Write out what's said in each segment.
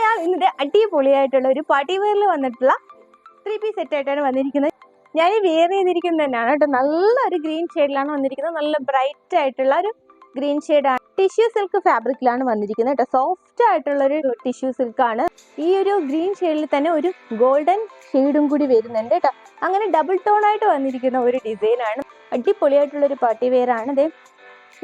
ഞാൻ ഇന്നത്തെ അടിപൊളിയായിട്ടുള്ള ഒരു പാർട്ടി വെയറിൽ വന്നിട്ടുള്ള 3 പീസ് സെറ്റ് ആയിട്ടാണ് വന്നിരിക്കുന്നത്. ഞാൻ വെയർ ചെയ്തിരിക്കുന്നത് തന്നെയാണ് കേട്ടോ. നല്ലൊരു ഗ്രീൻ ഷെയ്ഡിലാണ് വന്നിരിക്കുന്നത്. നല്ല ബ്രൈറ്റ് ആയിട്ടുള്ള ഒരു ഗ്രീൻ ഷെയ്ഡാണ്. ടിഷ്യൂ സിൽക്ക് ഫാബ്രിക്കിലാണ് വന്നിരിക്കുന്നത് കേട്ടോ. സോഫ്റ്റ് ആയിട്ടുള്ള ഒരു ടിഷ്യൂ സിൽക്കാണ്. ഈ ഒരു ഗ്രീൻ ഷെയ്ഡിൽ തന്നെ ഒരു ഗോൾഡൻ ഷെയ്ഡും കൂടി വരുന്നുണ്ട് കേട്ടോ. അങ്ങനെ ഡബിൾ ടോൺ ആയിട്ട് വന്നിരിക്കുന്ന ഒരു ഡിസൈനാണ്. അടിപൊളിയായിട്ടുള്ള ഒരു പാർട്ടി വെയർ ആണ്. ഇത്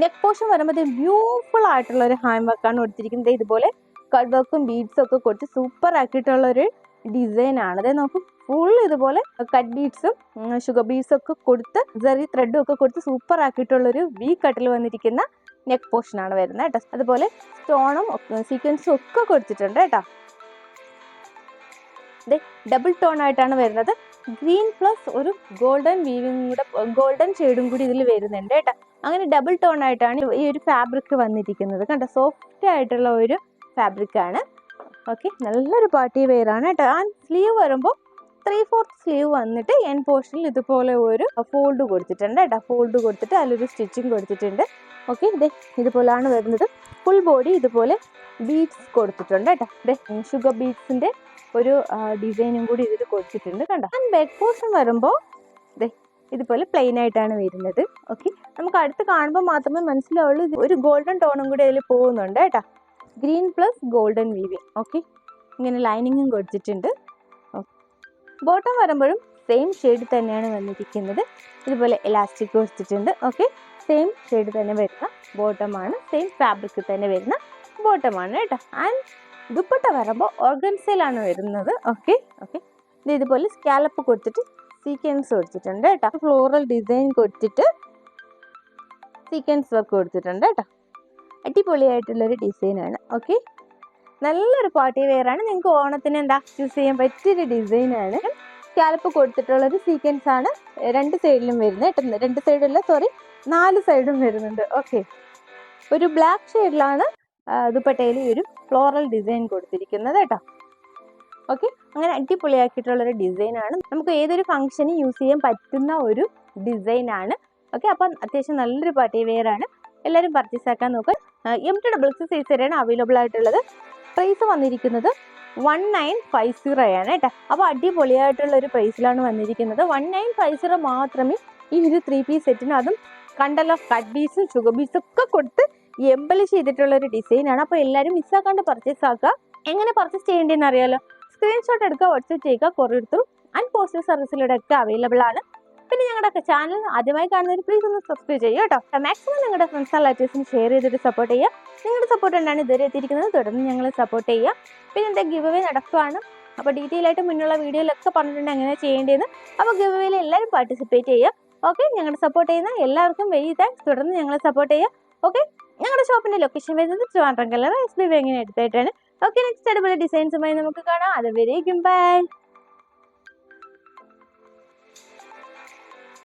നെക്ക് പോർഷൻ വരുമ്പോൾ ബ്യൂട്ടിഫുൾ ആയിട്ടുള്ള ഒരു ഹാൻഡ് വർക്കാണ് കൊടുത്തിരിക്കുന്നത്. ഇതുപോലെ കട്ട് വർക്കും ബീഡ്സും ഒക്കെ കൊടുത്ത് സൂപ്പർ ആക്കിയിട്ടുള്ള ഒരു ഡിസൈൻ ആണ്. അതായത് നമുക്ക് ഫുൾ ഇതുപോലെ കട്ട് ബീഡ്സും ഷുഗർ ബീഡ്സും ഒക്കെ കൊടുത്ത് ജെറി ത്രെഡും ഒക്കെ കൊടുത്ത് സൂപ്പർ ആക്കിയിട്ടുള്ള ഒരു വി കട്ടിൽ വന്നിരിക്കുന്ന നെക്ക് പോർഷൻ ആണ് വരുന്നത് കേട്ടോ. അതുപോലെ സ്റ്റോണും സീക്വൻസും ഒക്കെ കൊടുത്തിട്ടുണ്ട് കേട്ടോ. ഇത് ഡബിൾ ടോൺ ആയിട്ടാണ് വരുന്നത്. ഗ്രീൻ പ്ലസ് ഒരു ഗോൾഡൻ വീവിങ് കൂടെ, ഗോൾഡൻ ഷെയ്ഡും കൂടി ഇതിൽ വരുന്നുണ്ട് കേട്ടോ. അങ്ങനെ ഡബിൾ ടോൺ ആയിട്ടാണ് ഈ ഒരു ഫാബ്രിക് വന്നിരിക്കുന്നത് കണ്ടോ. സോഫ്റ്റ് ആയിട്ടുള്ള ഒരു ഫാബ്രിക് ആണ്. ഓക്കെ, നല്ലൊരു പാർട്ടി വെയർ ആണ് കേട്ടോ. ആ സ്ലീവ് വരുമ്പോൾ 3/4 സ്ലീവ് വന്നിട്ട് എൻ പോർഷനിൽ ഇതുപോലെ ഒരു ഫോൾഡ് കൊടുത്തിട്ടുണ്ട് കേട്ടോ. ഫോൾഡ് കൊടുത്തിട്ട് അതിലൊരു സ്റ്റിച്ചിങ് കൊടുത്തിട്ടുണ്ട്. ഓക്കെ, ഇതുപോലെയാണ് വരുന്നത്. ഫുൾ ബോഡി ഇതുപോലെ ബീഡ്സ് കൊടുത്തിട്ടുണ്ട് കേട്ടോ. ഷുഗർ ബീഡ്സിന്റെ ഒരു ഡിസൈനും കൂടി ഇതിൽ കൊടുത്തിട്ടുണ്ട് കണ്ടോ. ആൻഡ് ബാക്ക് പോർഷൻ വരുമ്പോൾ ഇതുപോലെ പ്ലെയിൻ ആയിട്ടാണ് വരുന്നത്. ഓക്കെ, നമുക്ക് അടുത്ത് കാണുമ്പോൾ മാത്രമേ മനസ്സിലാവുള്ളൂ ഒരു ഗോൾഡൻ ടോണും കൂടി അതിൽ പോകുന്നുണ്ട് കേട്ടോ. Green plus golden weaving. Okay, ഇങ്ങനെ ലൈനിങ്ങും കൊടുത്തിട്ടുണ്ട്. ബോട്ടം വരുമ്പോഴും സെയിം ഷെയ്ഡ് തന്നെയാണ് വന്നിരിക്കുന്നത്. ഇതുപോലെ എലാസ്റ്റിക് കൊടുത്തിട്ടുണ്ട്. ഓക്കെ, സെയിം ഷെയ്ഡ് തന്നെ വരുന്ന ബോട്ടമാണ്. സെയിം ഫാബ്രിക് തന്നെ വരുന്ന ബോട്ടമാണ് കേട്ടോ. ആൻഡ് ദുപ്പട്ട വരുമ്പോൾ ഓർഗൻസയിലാണ് വരുന്നത്. ഓക്കെ, ഇതുപോലെ സ്കാലപ്പ് കൊടുത്തിട്ട് സീക്വൻസ് കൊടുത്തിട്ടുണ്ട് കേട്ടോ. ഫ്ലോറൽ ഡിസൈൻ കൊടുത്തിട്ട് സീക്വൻസ് വർക്ക് കൊടുത്തിട്ടുണ്ട് കേട്ടോ. അടിപൊളിയായിട്ടുള്ളൊരു ഡിസൈനാണ്. ഓക്കെ, നല്ലൊരു പാർട്ടി വെയർ ആണ്. നിങ്ങൾക്ക് ഓണത്തിന് ചൂസ് ചെയ്യാൻ പറ്റിയൊരു ഡിസൈനാണ്. സ്കാലപ്പ് കൊടുത്തിട്ടുള്ളൊരു സീക്വൻസ് ആണ് രണ്ട് സൈഡിലും വരുന്നത് കേട്ടോ. 2 സൈഡല്ല, 4 സൈഡും വരുന്നുണ്ട്. ഓക്കെ, ഒരു ബ്ലാക്ക് ഷെയ്ഡിലാണ് ദുപ്പട്ടയിൽ ഈ ഒരു ഫ്ലോറൽ ഡിസൈൻ കൊടുത്തിരിക്കുന്നത് കേട്ടോ. ഓക്കെ, അങ്ങനെ അടിപൊളിയാക്കിയിട്ടുള്ളൊരു ഡിസൈനാണ്. നമുക്ക് ഏതൊരു ഫംഗ്ഷന് യൂസ് ചെയ്യാൻ പറ്റുന്ന ഒരു ഡിസൈനാണ്. ഓക്കെ, അപ്പം അത്യാവശ്യം നല്ലൊരു പാർട്ടി വെയർ ആണ്. എല്ലാവരും പർച്ചേസ് ആക്കാൻ നോക്കുക. MT സൈസ് വരെയാണ് അവൈലബിൾ ആയിട്ടുള്ളത്. പ്രൈസ് വന്നിരിക്കുന്നത് 1950 ആണ് കേട്ടോ. അപ്പോൾ അടിപൊളിയായിട്ടുള്ള ഒരു പ്രൈസിലാണ് വന്നിരിക്കുന്നത്. 1950 മാത്രമേ ഈ ഒരു 3 പീസ് സെറ്റിന്, അതും കണ്ടല്ലോ കട്ട് ബീസും ഷുഗർ ബീസും ഒക്കെ കൊടുത്ത് എംബലിഷ് ചെയ്തിട്ടുള്ള ഒരു ഡിസൈനാണ്. അപ്പോൾ എല്ലാവരും മിസ്സാക്കാണ്ട് പർച്ചേസ് ആക്കുക. എങ്ങനെ പർച്ചേസ് ചെയ്യേണ്ടതെന്ന് അറിയാലോ. സ്ക്രീൻഷോട്ട് എടുക്കുക, വാട്സ്ആപ്പ് ചെയ്യുക, കൊറിയർ ത്രൂ ആൻഡ് പോസ്റ്റൽ സർവീസിലൂടെ ഒക്കെ അവൈലബിൾ ആണ്. പിന്നെ ഞങ്ങളുടെ ചാനൽ ആദ്യമായി കാണുന്നവർ പ്ലീസ് ഒന്ന് സബ്സ്ക്രൈബ് ചെയ്യുക കേട്ടോ. മാക്സിമം നിങ്ങളുടെ ഫ്രണ്ട്സ് ആൻഡ് റിലേറ്റീവ്സിന് ഷെയർ ചെയ്തിട്ട് സപ്പോർട്ട് ചെയ്യുക. നിങ്ങളുടെ സപ്പോർട്ട് ഉണ്ടാണ് ഇതുവരെ എത്തിയിരിക്കുന്നത്. തുടർന്ന് ഞങ്ങളെ സപ്പോർട്ട് ചെയ്യുക. പിന്നെ എന്താ ഗിവ് അവേ നടക്കുകയാണ്. അപ്പോൾ ഡീറ്റെയിൽ ആയിട്ട് മുന്നുള്ള വീഡിയോയിലൊക്കെ പറഞ്ഞിട്ടുണ്ട് എങ്ങനെ ചെയ്യേണ്ടതെന്ന്. അപ്പോൾ ഗിവ് അവേയിൽ എല്ലാവരും പാർട്ടിസിപ്പേറ്റ് ചെയ്യുക. ഓക്കെ, ഞങ്ങളുടെ സപ്പോർട്ട് ചെയ്യുന്ന എല്ലാവർക്കും വെരി താങ്ക്സ്. തുടർന്ന് ഞങ്ങളെ സപ്പോർട്ട് ചെയ്യുക. ഓക്കെ, ഞങ്ങളുടെ ഷോപ്പിന്റെ ലൊക്കേഷൻ വരുന്നത് ട്രിവാൻഡ്രം കല്ലറ SBB എങ്ങനെ അടുത്തായിട്ടാണ്. ഓക്കെ, നെക്സ്റ്റ് അടിപൊളി ഡിസൈൻസുമായി നമുക്ക് കാണാം. അതുവരേക്കും ബൈ.